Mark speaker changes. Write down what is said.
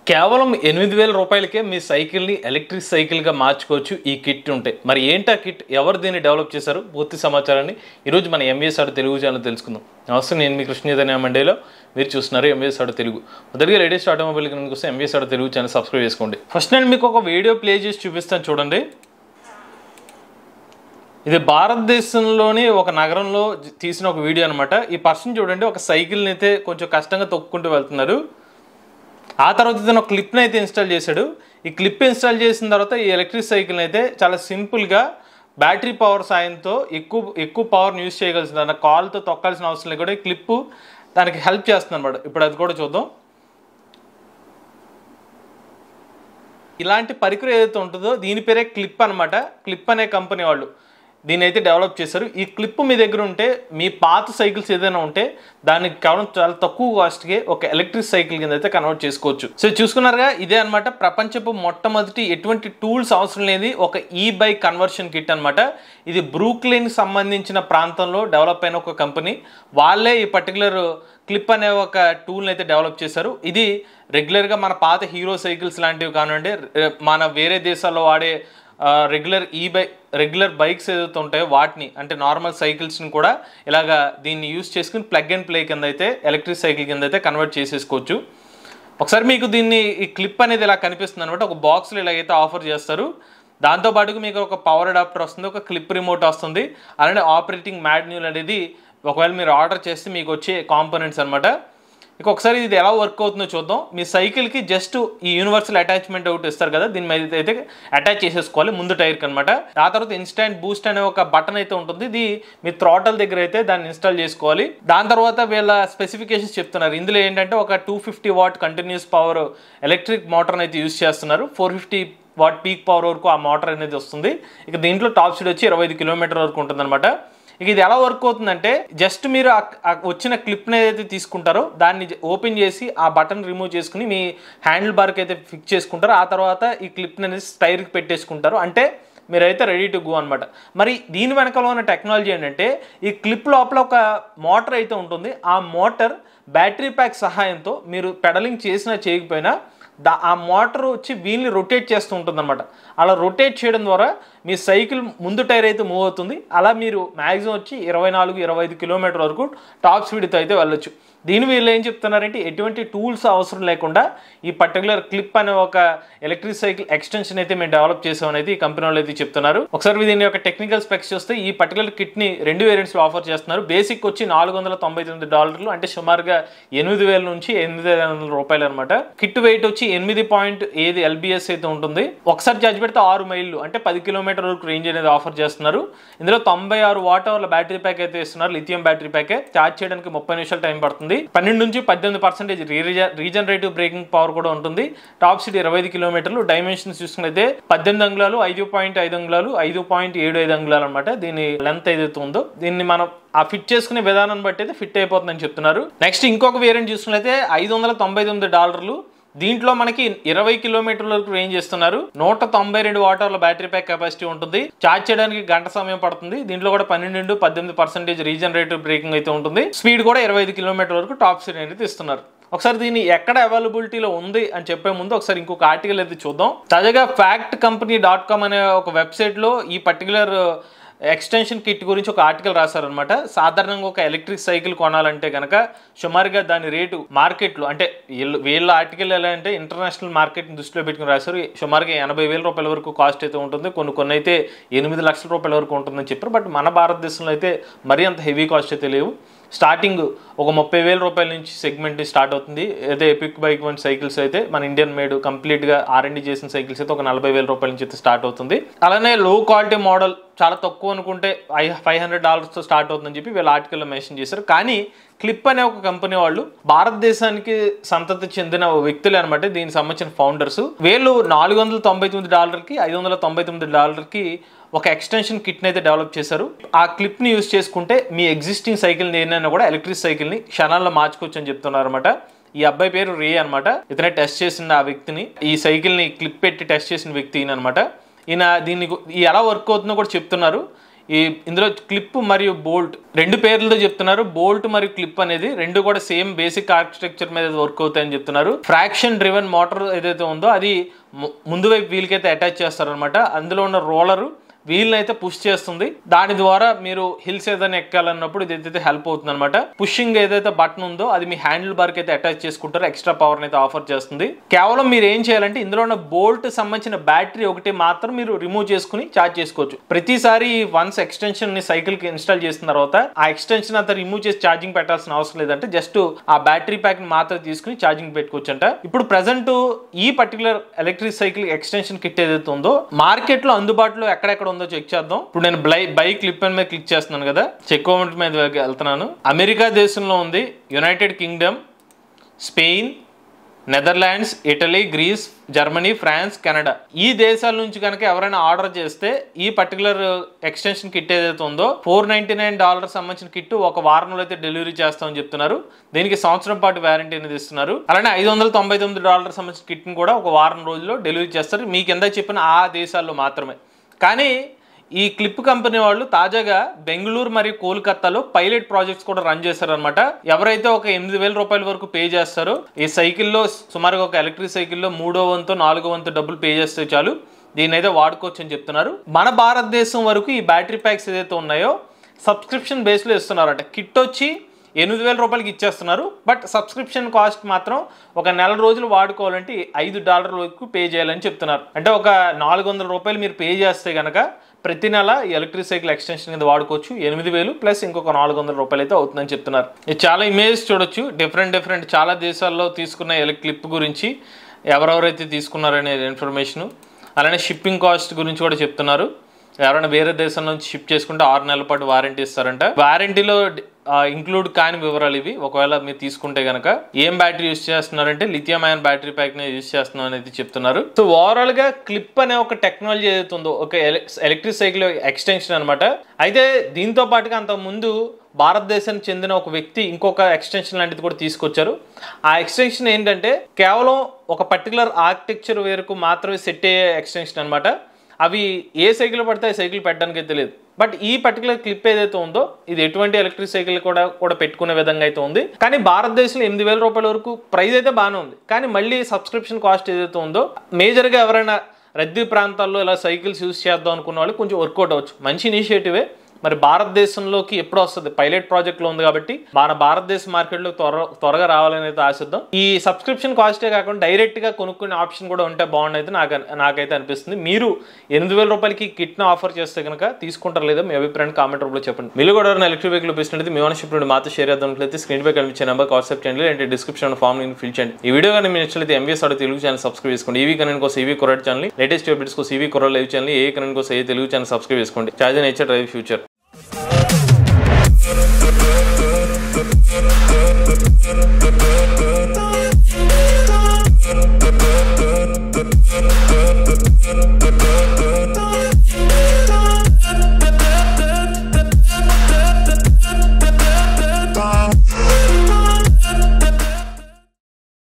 Speaker 1: కేవలం 8,000 రూపాయలకే మీ సైకిల్ని ఎలక్ట్రిక్ సైకిల్గా మార్చుకోవచ్చు ఈ కిట్ ఉంటే. మరి ఏంటా కిట్, ఎవరు దీన్ని డెవలప్ చేశారు, పూర్తి సమాచారాన్ని ఈరోజు మన ఎంవీఎస్ ఆటో తెలుగు ఛానల్ తెలుసుకుందాం. నమస్తే, నేను మీ కృష్ణ చైతన్య మండేలో మీరు చూస్తున్నారు ఎంవీఎస్ ఆటో తెలుగు. మొదటిగా లేటెస్ట్ ఆటోమొబైల్ కోసం MVS auto Telugu channel subscribe చేసుకోండి. ఫస్ట్ నేను మీకు ఒక వీడియో ప్లే చేసి చూపిస్తాను, చూడండి. ఇది భారతదేశంలోని ఒక నగరంలో తీసిన ఒక వీడియో అనమాట. ఈ పర్సన్ చూడండి, ఒక సైకిల్ని అయితే కొంచెం కష్టంగా తొక్కుంటూ వెళ్తున్నారు. ఆ తర్వాత ఇతను ఒక క్లిప్ని అయితే ఇన్స్టాల్ చేశాడు. ఈ క్లిప్ ఇన్స్టాల్ చేసిన తర్వాత ఈ ఎలక్ట్రిక్ సైకిల్ని అయితే చాలా సింపుల్గా బ్యాటరీ పవర్ సాయంతో ఎక్కువ పవర్ని యూజ్ చేయగలిసింది. దాని కాల్తో తొక్కాల్సిన అవసరం లేదు కూడా ఈ క్లిప్పు దానికి హెల్ప్ చేస్తుంది అనమాట. ఇప్పుడు అది కూడా చూద్దాం. ఇలాంటి పరికరం ఏదైతే ఉంటుందో దీని పేరే క్లిప్ అనమాట. క్లిప్ అనే కంపెనీ వాళ్ళు దీన్ని అయితే డెవలప్ చేశారు. ఈ క్లిప్ మీ దగ్గర ఉంటే మీ పాత సైకిల్స్ ఏదైనా ఉంటే దానికి కేవలం చాలా తక్కువ కాస్ట్కి ఒక ఎలక్ట్రిక్ సైకిల్ కింద అయితే కన్వర్ట్ చేసుకోవచ్చు. సో చూసుకున్నారుగా, ఇదే అనమాట ప్రపంచపు మొట్టమొదటి ఎటువంటి టూల్స్ అవసరం లేని ఒక ఈ బైక్ కన్వర్షన్ కిట్ అనమాట. ఇది బ్రూక్లిన్ సంబంధించిన ప్రాంతంలో డెవలప్ అయిన ఒక కంపెనీ. వాళ్ళే ఈ పర్టికులర్ క్లిప్ అనే ఒక టూల్ని అయితే డెవలప్ చేశారు. ఇది రెగ్యులర్గా మన పాత హీరో సైకిల్స్ లాంటివి కానివ్వండి, మన వేరే దేశాల్లో వాడే రెగ్యులర్ బైక్స్ ఏదైతే ఉంటాయో వాటిని, అంటే నార్మల్ సైకిల్స్ని కూడా ఇలాగా దీన్ని యూజ్ చేసుకుని ప్లగ్ అండ్ ప్లే కింద అయితే ఎలక్ట్రిక్ సైకిల్ కింద అయితే కన్వర్ట్ చేసేసుకోవచ్చు. ఒకసారి మీకు ఈ క్లిప్ అనేది ఇలా కనిపిస్తుంది అనమాట. ఒక బాక్స్లో ఇలాగైతే ఆఫర్ చేస్తారు. దాంతోపాటుకు మీకు ఒక పవర్ అడాప్టర్ వస్తుంది, ఒక క్లిప్ రిమోట్ వస్తుంది, అలానే ఆపరేటింగ్ మాన్యువల్ అనేది ఒకవేళ మీరు ఆర్డర్ చేస్తే మీకు వచ్చే కాంపోనెంట్స్ అనమాట. ఇక ఒకసారి ఇది ఎలా వర్క్ అవుతుందో చూద్దాం. మీ సైకిల్కి జస్ట్ ఈ యూనివర్సల్ అటాచ్మెంట్ ఒకటి ఇస్తారు కదా, దీని మీద అయితే అటాచ్ చేసేసుకోవాలి ముందు టైర్కి అనమాట. ఆ తర్వాత ఇన్స్టాంట్ బూస్ట్ అనే ఒక బటన్ అయితే ఉంటుంది. ఇది మీ థ్రాటల్ దగ్గర అయితే దాన్ని ఇన్స్టాల్ చేసుకోవాలి. దాని తర్వాత వీళ్ళ స్పెసిఫికేషన్స్ చెప్తున్నారు. ఇందులో ఏంటంటే ఒక 250 వాట్ కంటిన్యూస్ పవర్ ఎలక్ట్రిక్ మోటార్ని అయితే యూజ్ చేస్తున్నారు. 450 వాట్ పీక్ పవర్ వరకు ఆ మోటార్ అనేది వస్తుంది. ఇక దీంట్లో టాప్ స్పీడ్ వచ్చి 25 కిలోమీటర్ వరకు ఉంటుంది అనమాట. ఇక ఇది ఎలా వర్క్ అవుతుందంటే, జస్ట్ మీరు వచ్చిన క్లిప్ని ఏదైతే తీసుకుంటారో దాన్ని ఓపెన్ చేసి ఆ బటన్ రిమూవ్ చేసుకుని మీ హ్యాండిల్ బార్కి అయితే ఫిక్స్ చేసుకుంటారు. ఆ తర్వాత ఈ క్లిప్ని అనేది టైర్కి పెట్టేసుకుంటారు. అంటే మీరైతే రెడీ టు గో అనమాట. మరి దీని వెనకాల ఉన్న టెక్నాలజీ ఏంటంటే, ఈ క్లిప్ లోపల ఒక మోటార్ అయితే ఉంటుంది. ఆ మోటార్ బ్యాటరీ ప్యాక్ సహాయంతో మీరు పెడలింగ్ చేసినా చేయకపోయినా ఆ మోటార్ వచ్చి వీల్ని రొటేట్ చేస్తూ ఉంటుంది అనమాట. అలా రొటేట్ చేయడం ద్వారా మీ సైకిల్ ముందు టైర్ అయితే మూవ్ అవుతుంది. అలా మీరు మ్యాక్సిమం వచ్చి 24-25 కిలోమీటర్ వరకు టాప్ స్పీడ్తో అయితే వెళ్ళొచ్చు. దీని వీళ్ళు ఏం చెప్తున్నారంటే, ఎటువంటి టూల్స్ అవసరం లేకుండా ఈ పర్టికులర్ క్లిప్ అనే ఒక ఎలక్ట్రిక్ సైకిల్ ఎక్స్టెన్షన్ అయితే మేము డెవలప్ చేసామని అయితే ఈ కంపెనీ వాళ్ళు అయితే చెప్తున్నారు. ఒకసారి దీని యొక్క టెక్నికల్ స్పెక్స్ చూస్తే ఈ పర్టికులర్ కిట్ని 2 వేరియంట్స్లో ఆఫర్ చేస్తున్నారు. బేసిక్ వచ్చి $499, అంటే సుమారుగా 8,000 నుంచి 8,500 రూపాయలు అనమాట. కిట్ వెయిట్ వచ్చి 8.7 LBS అయితే ఉంటుంది. ఒకసారి ఛార్జ్ పెడితే 6 మైళ్ళు అంటే 10 కిలోమీటర్ వరకు రేంజ్ అనేది ఆఫర్ చేస్తున్నారు. ఇందులో 96 వాట్ అవర్ల బ్యాటరీ ప్యాక్ అయితే ఇస్తున్నారు, లిథియం బ్యాటరీ ప్యాకే. ఛార్జ్ చేయడానికి 30 నిమిషాలు టైం పడుతుంది. 12 నుంచి 18% రీజనరేటివ్ బ్రేకింగ్ పవర్ కూడా ఉంటుంది. టాప్ స్పీడ్ 25 కిలోమీటర్లు. డైమెన్షన్స్ చూసుకున్నైతే 18 అంగుళాలు, 5.5 అంగుళాలు, 5.75 అంగుళాలు అనమాట. దీని లెంత్ ఏదైతే ఉందో దీన్ని మనం ఆ ఫిట్ చేసుకునే విధానాన్ని బట్టి అయితే ఫిట్ అయిపోతుందని చెప్తున్నారు. నెక్స్ట్ ఇంకొక వేరియంట్ చూసుకున్నట్లయితే $599. దీంట్లో మనకి 20 కిలోమీటర్ల వరకు రేంజ్ ఇస్తున్నారు. 192 వాట్ అవర్ల బ్యాటరీ ప్యాక్ కెపాసిటీ ఉంటుంది. ఛార్జ్ చేయడానికి గంట సమయం పడుతుంది. దీంట్లో కూడా 12-18% రీజనరేటివ్ బ్రేకింగ్ అయితే ఉంటుంది. స్పీడ్ కూడా 25 కిలోమీటర్ వరకు టాప్ స్పీడ్ అయితే ఇస్తున్నారు. ఒకసారి దీన్ని ఎక్కడ అవైలబిలిటీలో ఉంది అని చెప్పే ముందు ఒకసారి ఇంకొక ఆర్టికల్ అయితే చూద్దాం. తాజాగా factcompany.com అనే ఒక వెబ్సైట్లో ఈ పర్టికులర్ ఎక్స్టెన్షన్ కిట్ గురించి ఒక ఆర్టికల్ రాశారనమాట. సాధారణంగా ఒక ఎలక్ట్రిక్ సైకిల్ కొనాలంటే కనుక సుమారుగా దాని రేటు మార్కెట్లో, అంటే వీళ్ళ ఆర్టికల్ ఎలా అంటే ఇంటర్నేషనల్ మార్కెట్ని దృష్టిలో పెట్టుకుని రాశారు. సుమారుగా 80,000 రూపాయల వరకు కాస్ట్ అయితే ఉంటుంది. కొన్ని అయితే 8 లక్షల రూపాయల వరకు ఉంటుందని చెప్పారు. బట్ మన భారతదేశంలో అయితే మరీ అంత హెవీ కాస్ట్ అయితే లేవు. స్టార్టింగ్ ఒక 30,000 రూపాయల నుంచి సెగ్మెంట్ స్టార్ట్ అవుతుంది. అయితే ఎపిక్ బైక్ వంటి సైకిల్స్ అయితే మన ఇండియన్ మేడ్ కంప్లీట్గా R&D చేసిన సైకిల్స్ అయితే ఒక 40,000 రూపాయల నుంచి అయితే స్టార్ట్ అవుతుంది. అలానే లో క్వాలిటీ మోడల్ చాలా తక్కువ అనుకుంటే $500తో స్టార్ట్ అవుతుందని చెప్పి వీళ్ళ ఆర్టికల్లో మెన్షన్ చేశారు. కానీ క్లిప్ అనే ఒక కంపెనీ వాళ్ళు భారతదేశానికి సంతతి చెందిన వ్యక్తులు అనమాట. దీనికి సంబంధించిన ఫౌండర్స్. వీళ్ళు $499కి $599కి ఒక ఎక్స్టెన్షన్ కిట్ని అయితే డెవలప్ చేశారు. ఆ క్లిప్ని యూజ్ చేసుకుంటే మీ ఎగ్జిస్టింగ్ సైకిల్ని ఏదైనా కూడా ఎలక్ట్రిక్ సైకిల్ని క్షణాల్లో మార్చుకోవచ్చు అని చెప్తున్నారు అనమాట. ఈ అబ్బాయి పేరు రే అనమాట. ఇతనే టెస్ట్ చేసిన ఆ వ్యక్తిని, ఈ సైకిల్ని క్లిప్ పెట్టి టెస్ట్ చేసిన వ్యక్తి ఈయన అనమాట. ఈయన దీన్ని ఎలా వర్క్ అవుతుందో కూడా చెప్తున్నారు. ఇందులో క్లిప్ మరియు బోల్ట్ రెండు పేర్లతో చెప్తున్నారు. బోల్ట్ మరియు క్లిప్ అనేది రెండు కూడా సేమ్ బేసిక్ ఆర్కిటెక్చర్ మీద వర్క్ అవుతాయని చెప్తున్నారు. ఫ్రాక్షన్ డ్రివెన్ మోటార్ ఏదైతే ఉందో అది ముందు వైపు వీల్కైతే అటాచ్ చేస్తారనమాట. అందులో ఉన్న రోలరు వీల్ని అయితే పుష్ చేస్తుంది. దాని ద్వారా మీరు హిల్స్ ఏదైనా ఎక్కాలన్నప్పుడు ఇది అయితే హెల్ప్ అవుతుంది అనమాట. పుషింగ్ ఏదైతే బటన్ ఉందో అది మీ హ్యాండిల్ బార్ కి అయితే అటాచ్ చేసుకుంటారు. ఎక్స్ట్రా పవర్ అయితే ఆఫర్ చేస్తుంది. కేవలం మీరు ఏం చేయాలంటే ఇందులో ఉన్న బోల్ట్ సంబంధించిన బ్యాటరీ ఒకటి మాత్రం మీరు రిమూవ్ చేసుకుని ఛార్జ్ చేసుకోవచ్చు. ప్రతిసారి వన్స్ ఎక్స్టెన్షన్ ని సైకిల్ కి ఇన్స్టాల్ చేసిన తర్వాత ఆ ఎక్స్టెన్షన్ అంతా రిమూవ్ చేసి ఛార్జింగ్ పెట్టాల్సిన అవసరం లేదంటే జస్ట్ ఆ బ్యాటరీ ప్యాక్ ని మాత్రం తీసుకుని ఛార్జింగ్ పెట్టుకోవచ్చు అంట. ఇప్పుడు ప్రెసెంట్ ఈ particular electric cycle extension kit ఏదైతే ఉందో మార్కెట్ లో అందుబాటులో ఎక్కడెక్కడ ఉందో చెక్ చేద్దాం. ఇప్పుడు నేను బై క్లిప్ మీద క్లిక్ చేస్తున్నాను కదా, చెక్ అవుట్ మీద వెళ్తున్నాను. అమెరికా దేశంలో ఉంది, United Kingdom, Spain, Netherlands, Italy, Greece, Germany, France, Canada ఈ దేశాల నుంచి కనుక ఎవరైనా ఆర్డర్ చేస్తే ఈ పర్టికులర్ ఎక్స్టెన్షన్ కిట్ ఏదైతే ఉందో $499 సంబంధించిన కిట్ ఒక వారంలో అయితే డెలివరీ చేస్తామని చెప్తున్నారు. దీనికి సంవత్సరం పాటు వ్యారంటీ అనేది ఇస్తున్నారు. అలానే $599 సంబంధించిన కిట్ ని కూడా ఒక వారం రోజుల్లో డెలివరీ చేస్తారు. మీకు ఎంత చెప్పిన ఆ దేశాల్లో మాత్రమే. కానీ ఈ క్లిప్ కంపెనీ వాళ్ళు తాజాగా బెంగళూరు మరియు కోల్కతాలో పైలట్ ప్రాజెక్ట్స్ కూడా రన్ చేశారనమాట. ఎవరైతే ఒక $8,000 వరకు పే చేస్తారో ఈ సైకిల్లో సుమారుగా ఒక ఎలక్ట్రిక్ సైకిల్లో 3వ వంతు 4వ వంతు డబ్బులు పే చేస్తే చాలు దీన్ని అయితే వాడుకోవచ్చు అని చెప్తున్నారు. మన భారతదేశం వరకు ఈ బ్యాటరీ ప్యాక్స్ ఏదైతే ఉన్నాయో సబ్స్క్రిప్షన్ బేస్లో ఇస్తున్నారట. కిట్ వచ్చి $8,000 ఇచ్చేస్తున్నారు. బట్ సబ్స్క్రిప్షన్ కాస్ట్ మాత్రం ఒక నెల రోజులు వాడుకోవాలంటే $5 వరకు పే చేయాలని చెప్తున్నారు. అంటే ఒక $400 మీరు పే చేస్తే కనుక ప్రతి నెల ఈ ఎలక్ట్రిక్ సైకిల్ ఎక్స్టెన్షన్ కింద వాడుకోవచ్చు. 8,000 ప్లస్ ఇంకొక $400 అయితే అవుతుందని చెప్తున్నారు. ఇది చాలా ఇమేజ్ చూడొచ్చు. డిఫరెంట్ చాలా దేశాల్లో తీసుకున్న క్లిప్ గురించి ఎవరెవరైతే తీసుకున్నారనే ఇన్ఫర్మేషన్, అలానే షిప్పింగ్ కాస్ట్ గురించి కూడా చెప్తున్నారు. ఎవరైనా వేరే దేశం నుంచి షిప్ చేసుకుంటే 6 నెలల పాటు వారంటీ ఇస్తారంట. వారంటీలో ఇంక్లూడ్ కాని వివరాలు ఇవి. ఒకవేళ మీరు తీసుకుంటే కనుక ఏం బ్యాటరీ యూజ్ చేస్తున్నారంటే లిథియం అయాన్ బ్యాటరీ ప్యాక్ ని యూజ్ చేస్తున్నాం అనేది చెప్తున్నారు. సో ఓవరాల్ గా క్లిప్ అనే ఒక టెక్నాలజీ ఏదైతే ఉందో ఒక ఎలక్ట్రిక్ సైకిల్ ఎక్స్టెన్షన్ అనమాట. అయితే దీంతో పాటుగా అంతకు ముందు భారతదేశానికి చెందిన ఒక వ్యక్తి ఇంకొక ఎక్స్టెన్షన్ లాంటిది కూడా తీసుకొచ్చారు. ఆ ఎక్స్టెన్షన్ ఏంటంటే కేవలం ఒక పర్టికులర్ ఆర్కిటెక్చర్ వేరకు మాత్రమే సెట్ అయ్యే ఎక్స్టెన్షన్ అనమాట. అవి ఏ సైకిల్ పడితే ఆ సైకిల్ పెట్టడానికి అయితే లేదు. బట్ ఈ పర్టికులర్ క్లిప్ ఏదైతే ఉందో ఇది ఎటువంటి ఎలక్ట్రిక్ సైకిల్ కూడా పెట్టుకునే విధంగా అయితే ఉంది. కానీ భారతదేశంలో $8,000 వరకు ప్రైస్ అయితే బాగానే ఉంది. కానీ మళ్ళీ సబ్స్క్రిప్షన్ కాస్ట్ ఏదైతే ఉందో మేజర్గా ఎవరైనా రద్దీ ప్రాంతాల్లో ఇలా సైకిల్స్ యూజ్ చేద్దాం అనుకున్న వాళ్ళు కొంచెం వర్కౌట్ అవ్వచ్చు. మంచి ఇనిషియేటివే. మరి భారతదేశంలోకి ఎప్పుడు వస్తుంది? పైలట్ ప్రాజెక్ట్ లో ఉంది కాబట్టి మన భారతదేశ మార్కెట్ లో త్వరగా రావాలని అయితే ఆశిద్దాం. ఈ సబ్స్క్రిప్షన్ కాస్టే కాకుండా డైరెక్ట్ గా కొనుక్కునే ఆప్షన్ కూడా ఉంటే బాగుండైతే నాకైతే అనిపిస్తుంది. మీరు $8,000 కిట్ ని ఆఫర్ చేస్తే కనుక తీసుకుంటారు లేదా మీ అభిప్రాయాన్ని కామెంట్ రూపంలో చెప్పండి. మీరు కూడా ఎలక్ట్రిక్ వెహికల్ ఉపయోగిస్తున్నది మీ ఓనర్షిప్ నుండి మాతో షేర్ చేద్దాం. స్క్రీన్ పై కనిపించే నెంబర్ వాట్సాప్ చేయండి, అంటే డిస్క్రిప్షన్ ఫామ్ ని ఫిల్ చేయండి. ఈ వీడియో కానీ మీరు నచ్చినట్లయితే MVS Auto Telugu channel subscribe చేసుకోండి. ఈవీ కరెంట్ కోసం ఈవీ కొరడ్ ఛానల్, లేటెస్ట్ అప్డేట్స్ కోసం ఈవీ కొరడ్ లైవ్ ఛానల్, ఏ కరెంట్ కోసం ఏ తెలుగు ఛానల్ సబ్స్క్రైబ్ చేసుకోండి. Charge nature drive future.